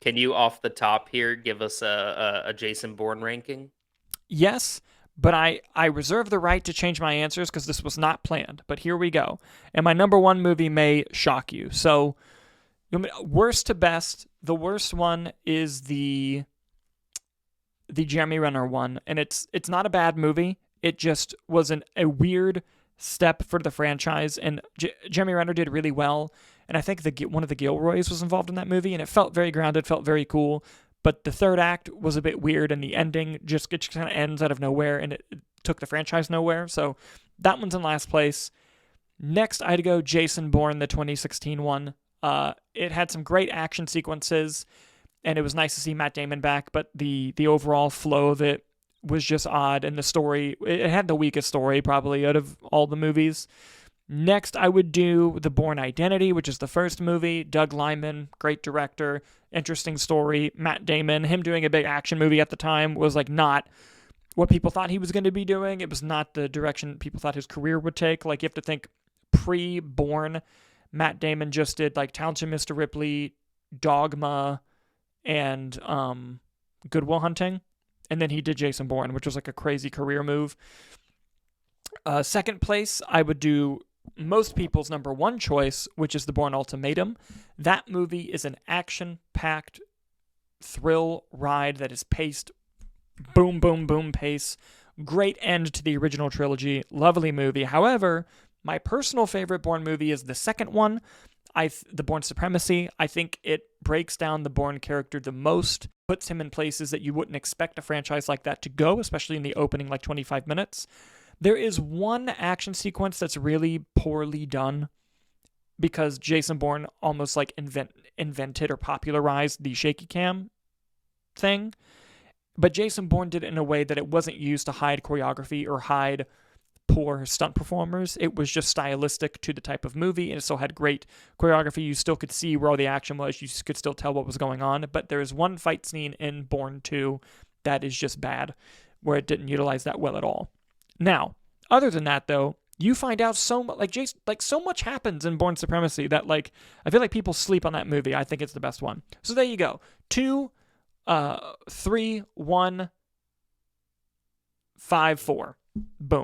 Can you off the top here give us a Jason Bourne ranking? Yes, but I reserve the right to change my answers because this was not planned. But here we go. And my number one movie may shock you. So, worst to best, the worst one is the Jeremy Renner one, and it's not a bad movie. It just was a weird step for the franchise, and Jeremy Renner did really well. And I think one of the Gilroys was involved in that movie, and it felt very grounded, felt very cool. But the third act was a bit weird, and the ending just kind of ends out of nowhere, and it took the franchise nowhere. So that one's in last place. Next, I'd go Jason Bourne, the 2016 one. It had some great action sequences, and it was nice to see Matt Damon back. But the overall flow of it was just odd, and the story, it had the weakest story probably out of all the movies. Next, I would do The Bourne Identity, which is the first movie. Doug Liman, great director, interesting story. Matt Damon, him doing a big action movie at the time was like not what people thought he was going to be doing. It was not the direction people thought his career would take. Like, you have to think pre-Bourne, Matt Damon just did like Township Mr. Ripley, Dogma, and Good Will Hunting. And then he did Jason Bourne, which was like a crazy career move. Second place, I would do most people's number one choice, which is The Bourne Ultimatum. That movie is an action-packed thrill ride that is paced boom, boom, boom pace. Great end to the original trilogy. Lovely movie. However, my personal favorite Bourne movie is the second one, The Bourne Supremacy. I think it breaks down the Bourne character the most, puts him in places that you wouldn't expect a franchise like that to go, especially in the opening like 25 minutes. There is one action sequence that's really poorly done because Jason Bourne almost like invented or popularized the shaky cam thing. But Jason Bourne did it in a way that it wasn't used to hide choreography or hide poor stunt performers. It was just stylistic to the type of movie, and it still had great choreography. You still could see where all the action was. You could still tell what was going on. But there is one fight scene in Bourne 2 that is just bad, where it didn't utilize that well at all. Now, other than that, though, you find out so much. Like so much happens in Bourne Supremacy that like I feel like people sleep on that movie. I think it's the best one. So there you go. 2, 3, 1, 5, 4. Boom.